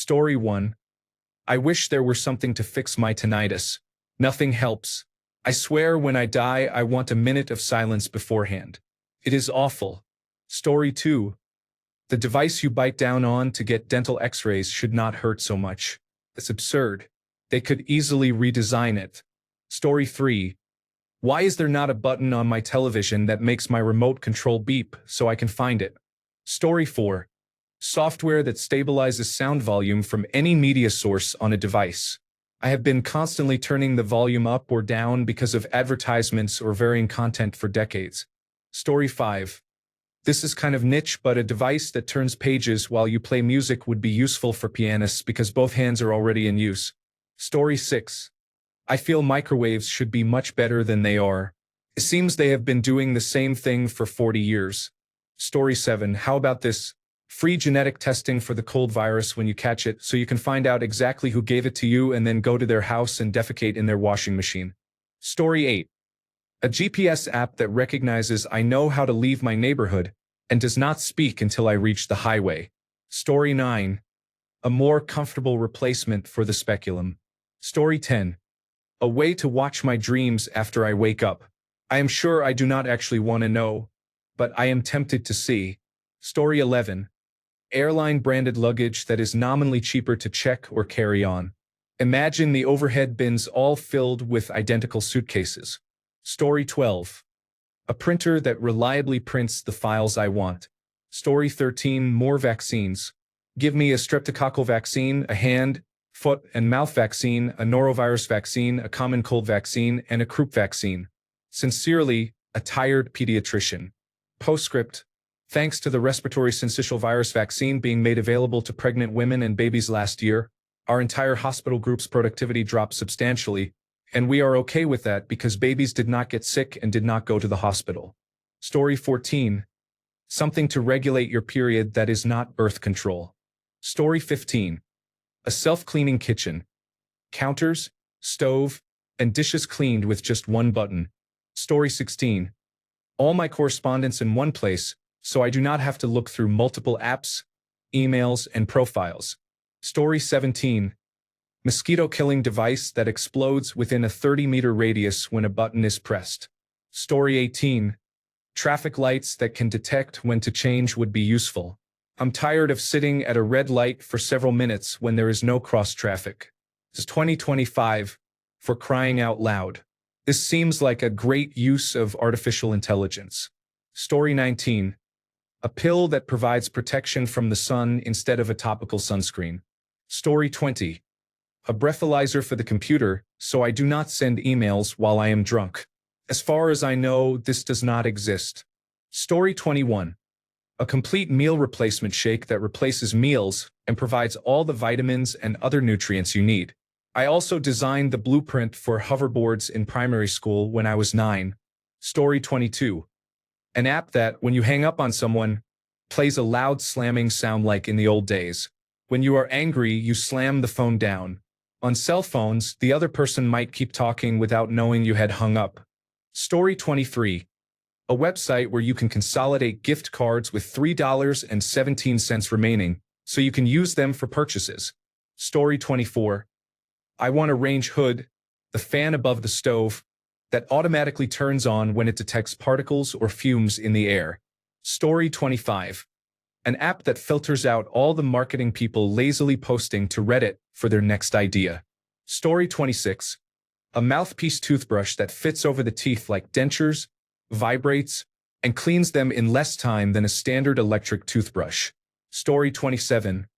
Story 1. I wish there were something to fix my tinnitus. Nothing helps. I swear when I die I want a minute of silence beforehand. It is awful. Story 2. The device you bite down on to get dental x-rays should not hurt so much. It's absurd. They could easily redesign it. Story 3. Why is there not a button on my television that makes my remote control beep so I can find it? Story 4. Software that stabilizes sound volume from any media source on a device. I have been constantly turning the volume up or down because of advertisements or varying content for decades. Story 5. This is kind of niche, but a device that turns pages while you play music would be useful for pianists because both hands are already in use. Story 6. I feel microwaves should be much better than they are. It seems they have been doing the same thing for 40 years. Story 7. How about this? Free genetic testing for the cold virus when you catch it, so you can find out exactly who gave it to you and then go to their house and defecate in their washing machine. Story 8. A GPS app that recognizes I know how to leave my neighborhood and does not speak until I reach the highway. Story 9. A more comfortable replacement for the speculum. Story 10. A way to watch my dreams after I wake up. I am sure I do not actually want to know, but I am tempted to see. Story 11. Airline-branded luggage that is nominally cheaper to check or carry on. Imagine the overhead bins all filled with identical suitcases. Story 12. A printer that reliably prints the files I want. Story 13. More vaccines. Give me a streptococcal vaccine, a hand, foot, and mouth vaccine, a norovirus vaccine, a common cold vaccine, and a croup vaccine. Sincerely, a tired pediatrician. Postscript. Thanks to the respiratory syncytial virus vaccine being made available to pregnant women and babies last year, our entire hospital group's productivity dropped substantially, and we are okay with that because babies did not get sick and did not go to the hospital. Story 14. Something to regulate your period that is not birth control. Story 15. A self-cleaning kitchen. Counters, stove, and dishes cleaned with just one button. Story 16. All my correspondence in one place, so I do not have to look through multiple apps, emails, and profiles. Story 17. Mosquito-killing device that explodes within a 30-meter radius when a button is pressed. Story 18. Traffic lights that can detect when to change would be useful. I'm tired of sitting at a red light for several minutes when there is no cross-traffic. It's 2025, for crying out loud. This seems like a great use of artificial intelligence. Story 19. A pill that provides protection from the sun instead of a topical sunscreen. Story 20. A breathalyzer for the computer, so I do not send emails while I am drunk. As far as I know, this does not exist. Story 21. A complete meal replacement shake that replaces meals and provides all the vitamins and other nutrients you need. I also designed the blueprint for hoverboards in primary school when I was 9. Story 22. An app that, when you hang up on someone, plays a loud slamming sound like in the old days. When you are angry, you slam the phone down. On cell phones, the other person might keep talking without knowing you had hung up. Story 23. A website where you can consolidate gift cards with $3.17 remaining, so you can use them for purchases. Story 24. I want a range hood, the fan above the stove, that automatically turns on when it detects particles or fumes in the air. Story 25. An app that filters out all the marketing people lazily posting to Reddit for their next idea. Story 26. A mouthpiece toothbrush that fits over the teeth like dentures, vibrates, and cleans them in less time than a standard electric toothbrush. Story 27.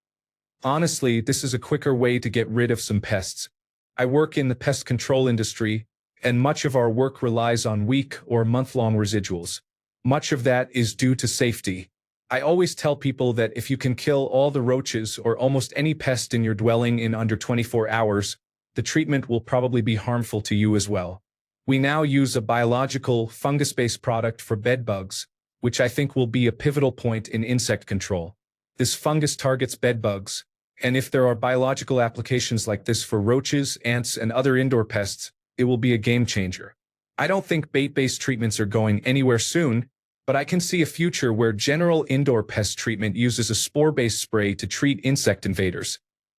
Honestly, this is a quicker way to get rid of some pests. I work in the pest control industry, and much of our work relies on week or month-long residuals. Much of that is due to safety. I always tell people that if you can kill all the roaches or almost any pest in your dwelling in under 24 hours, the treatment will probably be harmful to you as well. We now use a biological, fungus-based product for bed bugs, which I think will be a pivotal point in insect control. This fungus targets bed bugs, and if there are biological applications like this for roaches, ants, and other indoor pests, it will be a game changer. I don't think bait-based treatments are going anywhere soon, but I can see a future where general indoor pest treatment uses a spore-based spray to treat insect invaders.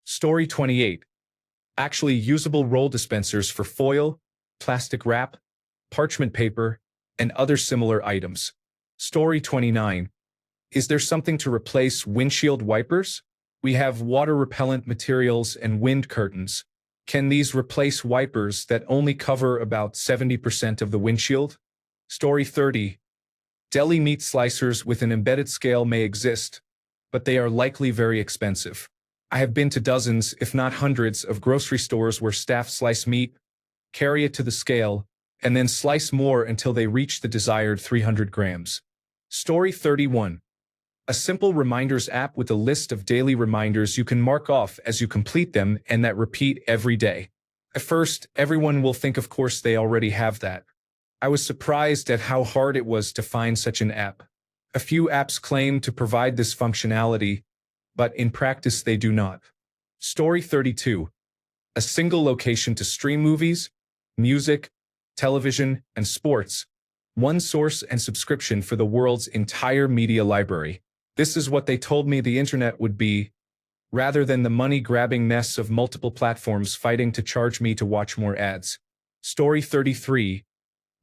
Story 28. Actually usable roll dispensers for foil, plastic wrap, parchment paper, and other similar items. Story 29. Is there something to replace windshield wipers? We have water-repellent materials and wind curtains. Can these replace wipers that only cover about 70% of the windshield? Story 30. Deli meat slicers with an embedded scale may exist, but they are likely very expensive. I have been to dozens, if not hundreds, of grocery stores where staff slice meat, carry it to the scale, and then slice more until they reach the desired 300 grams. Story 31. A simple reminders app with a list of daily reminders you can mark off as you complete them and that repeat every day. At first, everyone will think of course they already have that. I was surprised at how hard it was to find such an app. A few apps claim to provide this functionality, but in practice they do not. Story 32. A single location to stream movies, music, television, and sports. One source and subscription for the world's entire media library. This is what they told me the internet would be, rather than the money-grabbing mess of multiple platforms fighting to charge me to watch more ads. Story 33.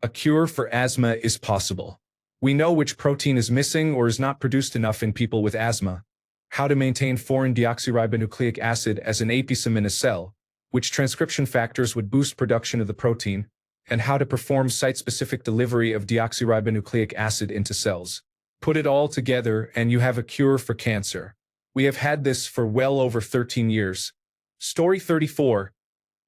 A cure for asthma is possible. We know which protein is missing or is not produced enough in people with asthma, how to maintain foreign deoxyribonucleic acid as an apisome in a cell, which transcription factors would boost production of the protein, and how to perform site-specific delivery of deoxyribonucleic acid into cells. Put it all together and you have a cure for cancer. We have had this for well over 13 years. Story 34.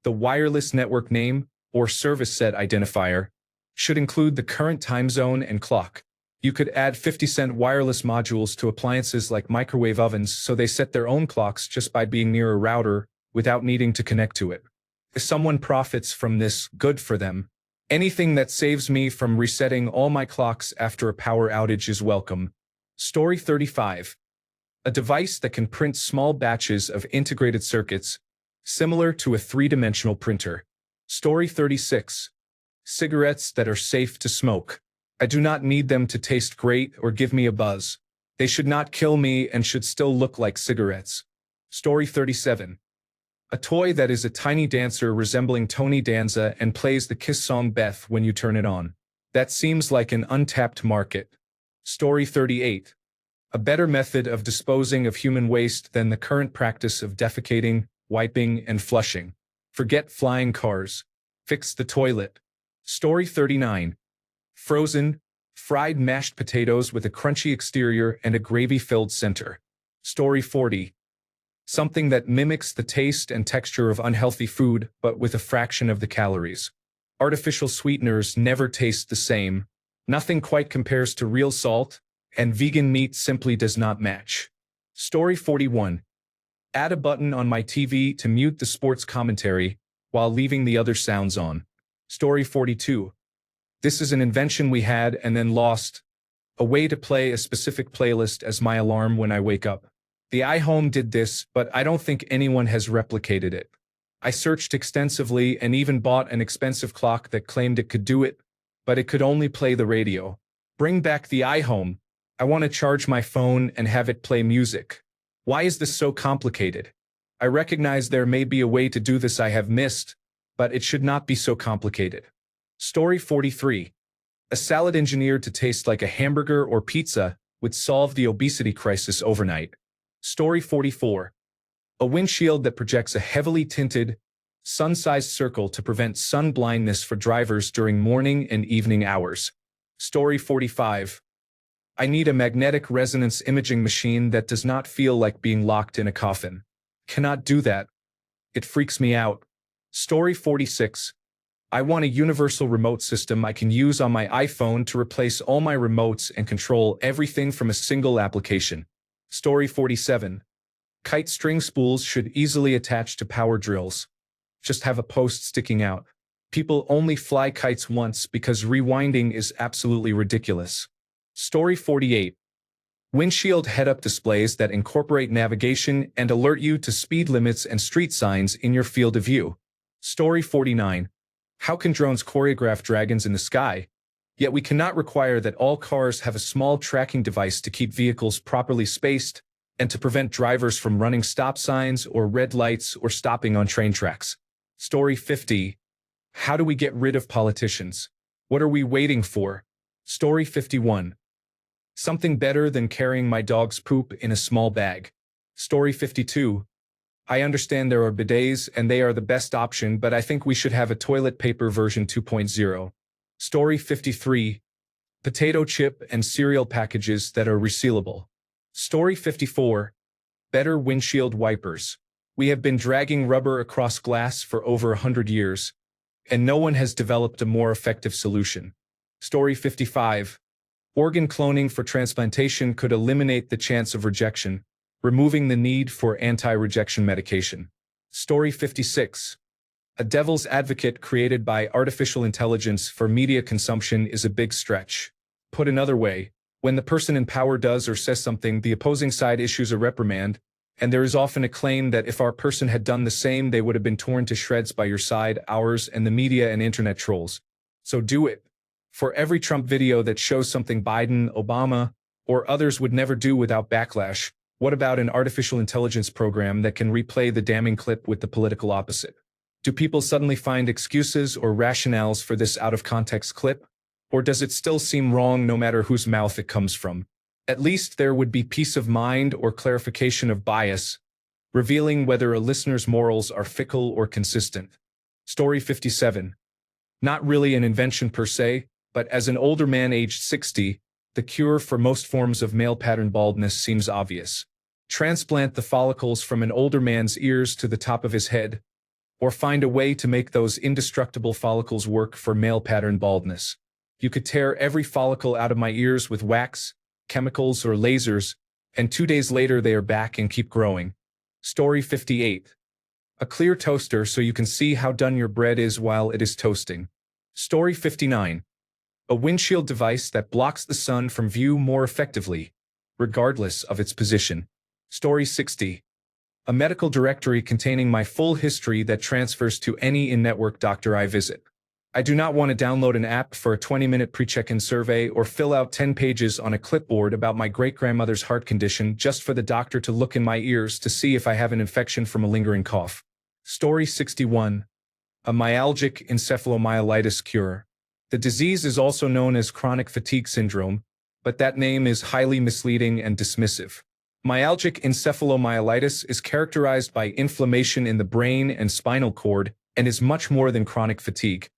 The wireless network name, or service set identifier, should include the current time zone and clock. You could add 50-cent wireless modules to appliances like microwave ovens so they set their own clocks just by being near a router without needing to connect to it. If someone profits from this, good for them. Anything that saves me from resetting all my clocks after a power outage is welcome. Story 35. A device that can print small batches of integrated circuits, similar to a three-dimensional printer. Story 36. Cigarettes that are safe to smoke. I do not need them to taste great or give me a buzz. They should not kill me and should still look like cigarettes. Story 37. A toy that is a tiny dancer resembling Tony Danza and plays the Kiss song Beth when you turn it on. That seems like an untapped market. Story 38. A better method of disposing of human waste than the current practice of defecating, wiping, and flushing. Forget flying cars. Fix the toilet. Story 39. Frozen, fried mashed potatoes with a crunchy exterior and a gravy-filled center. Story 40. Something that mimics the taste and texture of unhealthy food, but with a fraction of the calories. Artificial sweeteners never taste the same. Nothing quite compares to real salt, and vegan meat simply does not match. Story 41. Add a button on my TV to mute the sports commentary while leaving the other sounds on. Story 42. This is an invention we had and then lost. A way to play a specific playlist as my alarm when I wake up. The iHome did this, but I don't think anyone has replicated it. I searched extensively and even bought an expensive clock that claimed it could do it, but it could only play the radio. Bring back the iHome. I want to charge my phone and have it play music. Why is this so complicated? I recognize there may be a way to do this I have missed, but it should not be so complicated. Story 43. A salad engineered to taste like a hamburger or pizza would solve the obesity crisis overnight. Story 44. A windshield that projects a heavily tinted, sun-sized circle to prevent sun blindness for drivers during morning and evening hours. Story 45. I need a magnetic resonance imaging machine that does not feel like being locked in a coffin. Cannot do that. It freaks me out. Story 46. I want a universal remote system I can use on my iPhone to replace all my remotes and control everything from a single application. Story 47. Kite string spools should easily attach to power drills. Just have a post sticking out. People only fly kites once because rewinding is absolutely ridiculous. Story 48. Windshield head-up displays that incorporate navigation and alert you to speed limits and street signs in your field of view. Story 49. How can drones choreograph dragons in the sky? Yet we cannot require that all cars have a small tracking device to keep vehicles properly spaced, and to prevent drivers from running stop signs or red lights or stopping on train tracks. Story 50. How do we get rid of politicians? What are we waiting for? Story 51. Something better than carrying my dog's poop in a small bag. Story 52. I understand there are bidets and they are the best option, but I think we should have a toilet paper version 2.0. Story 53. Potato chip and cereal packages that are resealable. Story 54. Better windshield wipers. We have been dragging rubber across glass for over 100 years, and no one has developed a more effective solution. Story 55. Organ cloning for transplantation could eliminate the chance of rejection, removing the need for anti-rejection medication. Story 56. A devil's advocate created by artificial intelligence for media consumption is a big stretch. Put another way, when the person in power does or says something, the opposing side issues a reprimand, and there is often a claim that if our person had done the same, they would have been torn to shreds by your side, ours, and the media and internet trolls. So do it. For every Trump video that shows something Biden, Obama, or others would never do without backlash, what about an artificial intelligence program that can replay the damning clip with the political opposite? Do people suddenly find excuses or rationales for this out-of-context clip? Or does it still seem wrong no matter whose mouth it comes from? At least there would be peace of mind or clarification of bias, revealing whether a listener's morals are fickle or consistent. Story 57. Not really an invention per se, but as an older man aged 60, the cure for most forms of male pattern baldness seems obvious. Transplant the follicles from an older man's ears to the top of his head, or find a way to make those indestructible follicles work for male pattern baldness. You could tear every follicle out of my ears with wax, chemicals, or lasers, and 2 days later they are back and keep growing. Story 58. A clear toaster so you can see how done your bread is while it is toasting. Story 59. A windshield device that blocks the sun from view more effectively, regardless of its position. Story 60. A medical directory containing my full history that transfers to any in-network doctor I visit. I do not want to download an app for a 20-minute pre-check-in survey or fill out 10 pages on a clipboard about my great-grandmother's heart condition just for the doctor to look in my ears to see if I have an infection from a lingering cough. Story 61. A myalgic encephalomyelitis cure. The disease is also known as chronic fatigue syndrome, but that name is highly misleading and dismissive. Myalgic encephalomyelitis is characterized by inflammation in the brain and spinal cord and is much more than chronic fatigue.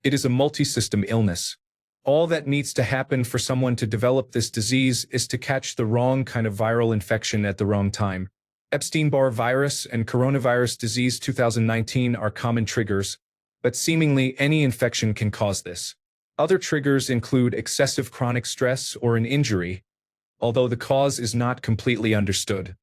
It is a multi-system illness. All that needs to happen for someone to develop this disease is to catch the wrong kind of viral infection at the wrong time. Epstein-Barr virus and coronavirus disease 2019 are common triggers, but seemingly any infection can cause this. Other triggers include excessive chronic stress or an injury, although the cause is not completely understood.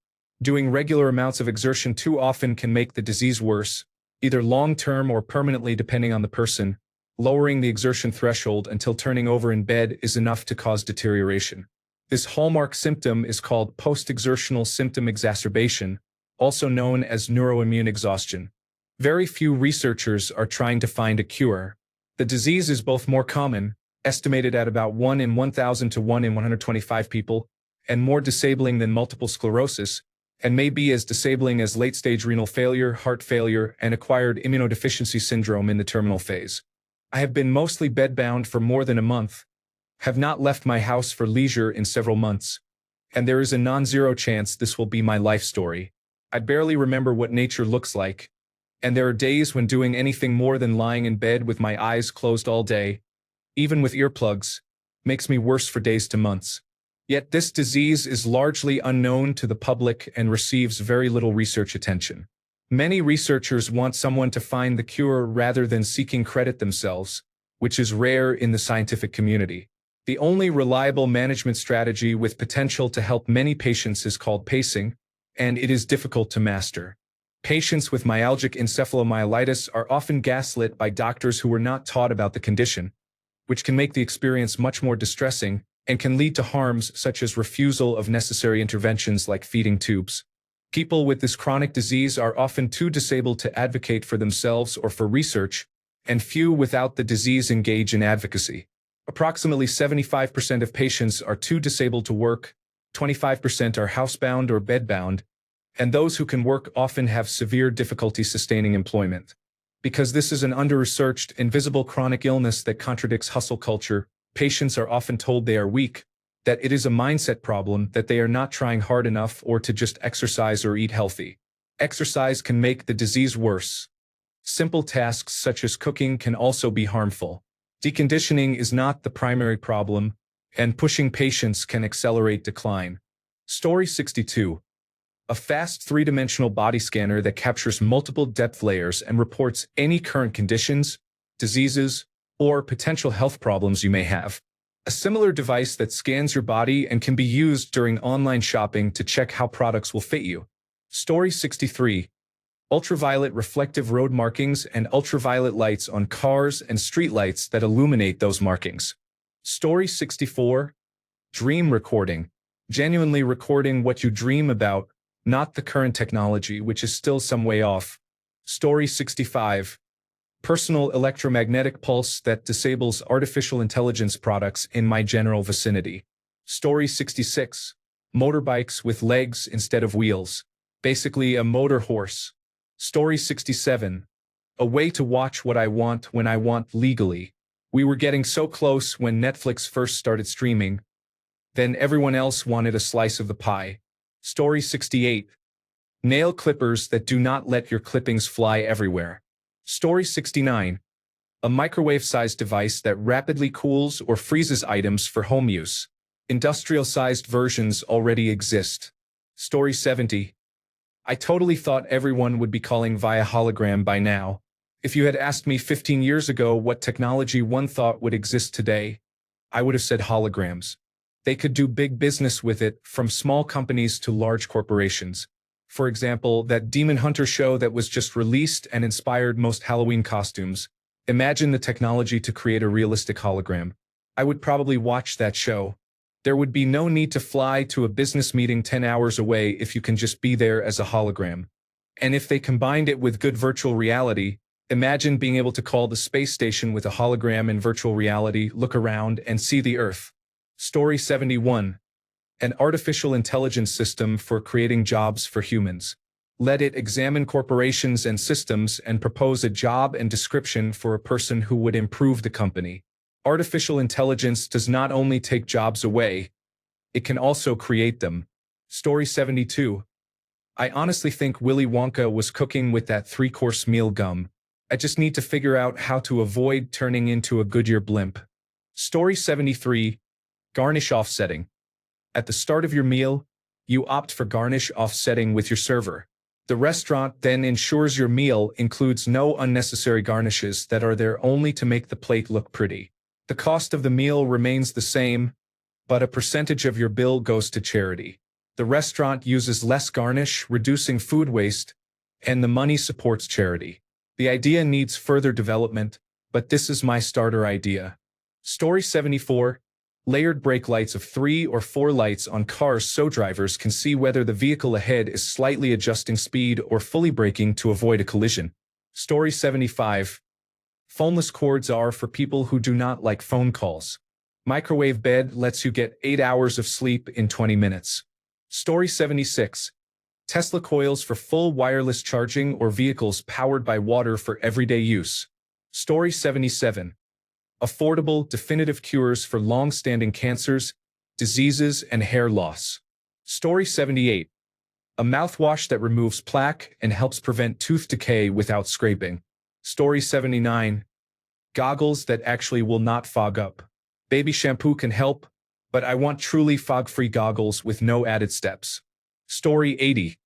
Doing regular amounts of exertion too often can make the disease worse, either long-term or permanently depending on the person. Lowering the exertion threshold until turning over in bed is enough to cause deterioration. This hallmark symptom is called post-exertional symptom exacerbation, also known as neuroimmune exhaustion. Very few researchers are trying to find a cure. The disease is both more common, estimated at about 1 in 1,000 to 1 in 125 people, and more disabling than multiple sclerosis, and may be as disabling as late-stage renal failure, heart failure, and acquired immunodeficiency syndrome in the terminal phase. I have been mostly bedbound for more than a month, have not left my house for leisure in several months, and there is a non-zero chance this will be my life story. I barely remember what nature looks like, and there are days when doing anything more than lying in bed with my eyes closed all day, even with earplugs, makes me worse for days to months. Yet this disease is largely unknown to the public and receives very little research attention. Many researchers want someone to find the cure rather than seeking credit themselves, which is rare in the scientific community. The only reliable management strategy with potential to help many patients is called pacing, and it is difficult to master. Patients with myalgic encephalomyelitis are often gaslit by doctors who were not taught about the condition, which can make the experience much more distressing and can lead to harms such as refusal of necessary interventions like feeding tubes. People with this chronic disease are often too disabled to advocate for themselves or for research, and few without the disease engage in advocacy. Approximately 75% of patients are too disabled to work, 25% are housebound or bedbound, and those who can work often have severe difficulty sustaining employment. Because this is an under-researched, invisible chronic illness that contradicts hustle culture, patients are often told they are weak, that it is a mindset problem, that they are not trying hard enough, or to just exercise or eat healthy. Exercise can make the disease worse. Simple tasks such as cooking can also be harmful. Deconditioning is not the primary problem, and pushing patients can accelerate decline. Story 62. A fast three-dimensional body scanner that captures multiple depth layers and reports any current conditions, diseases, or potential health problems you may have. A similar device that scans your body and can be used during online shopping to check how products will fit you. Story 63. Ultraviolet reflective road markings and ultraviolet lights on cars and streetlights that illuminate those markings. Story 64. Dream recording. Genuinely recording what you dream about, not the current technology, which is still some way off. Story 65. Personal electromagnetic pulse that disables artificial intelligence products in my general vicinity. Story 66. Motorbikes with legs instead of wheels. Basically a motor horse. Story 67. A way to watch what I want when I want legally. We were getting so close when Netflix first started streaming. Then everyone else wanted a slice of the pie. Story 68. Nail clippers that do not let your clippings fly everywhere. Story 69. A microwave-sized device that rapidly cools or freezes items for home use. Industrial-sized versions already exist. Story 70. I totally thought everyone would be calling via hologram by now. If you had asked me 15 years ago what technology one thought would exist today, I would have said holograms. They could do big business with it, from small companies to large corporations. For example, that Demon Hunter show that was just released and inspired most Halloween costumes. Imagine the technology to create a realistic hologram. I would probably watch that show. There would be no need to fly to a business meeting 10 hours away if you can just be there as a hologram. And if they combined it with good virtual reality, imagine being able to call the space station with a hologram in virtual reality, look around, and see the Earth. Story 71. An artificial intelligence system for creating jobs for humans. Let it examine corporations and systems and propose a job and description for a person who would improve the company. Artificial intelligence does not only take jobs away, it can also create them. Story 72. I honestly think Willy Wonka was cooking with that 3-course meal gum. I just need to figure out how to avoid turning into a Goodyear blimp. Story 73. Garnish offsetting. At the start of your meal, you opt for garnish offsetting with your server. The restaurant then ensures your meal includes no unnecessary garnishes that are there only to make the plate look pretty. The cost of the meal remains the same, but a percentage of your bill goes to charity. The restaurant uses less garnish, reducing food waste, and the money supports charity. The idea needs further development, but this is my starter idea. Story 74. Layered brake lights of 3 or 4 lights on cars so drivers can see whether the vehicle ahead is slightly adjusting speed or fully braking to avoid a collision. Story 75. Phoneless cords are for people who do not like phone calls. Microwave bed lets you get 8 hours of sleep in 20 minutes. Story 76. Tesla coils for full wireless charging or vehicles powered by water for everyday use. Story 77. Affordable, definitive cures for long-standing cancers, diseases, and hair loss. Story 78. A mouthwash that removes plaque and helps prevent tooth decay without scraping. Story 79. Goggles that actually will not fog up. Baby shampoo can help, but I want truly fog-free goggles with no added steps. Story 80.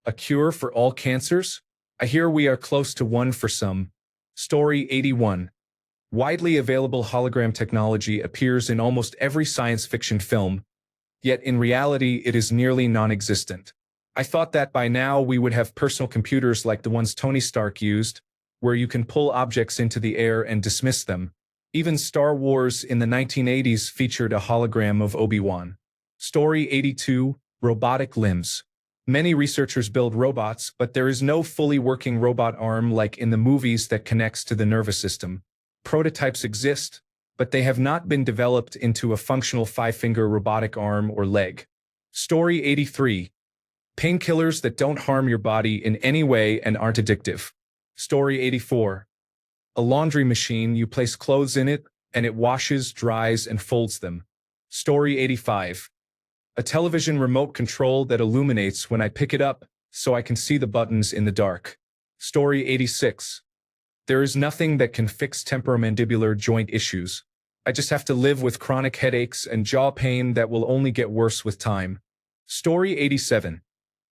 A cure for all cancers? I hear we are close to one for some. Story 81. Widely available hologram technology appears in almost every science fiction film, yet in reality it is nearly non-existent. I thought that by now we would have personal computers like the ones Tony Stark used, where you can pull objects into the air and dismiss them. Even Star Wars in the 1980s featured a hologram of Obi-Wan. Story 82. Robotic limbs. Many researchers build robots, but there is no fully working robot arm like in the movies that connects to the nervous system. Prototypes exist, but they have not been developed into a functional 5-finger robotic arm or leg. Story 83. Painkillers that don't harm your body in any way and aren't addictive. Story 84. A laundry machine, you place clothes in it, and it washes, dries, and folds them. Story 85. A television remote control that illuminates when I pick it up, so I can see the buttons in the dark. Story 86. There is nothing that can fix temporomandibular joint issues. I just have to live with chronic headaches and jaw pain that will only get worse with time. Story 87.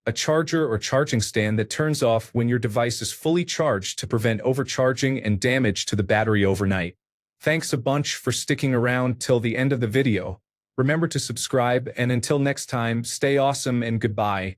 A charger or charging stand that turns off when your device is fully charged to prevent overcharging and damage to the battery overnight. Thanks a bunch for sticking around till the end of the video. Remember to subscribe, and until next time, stay awesome and goodbye.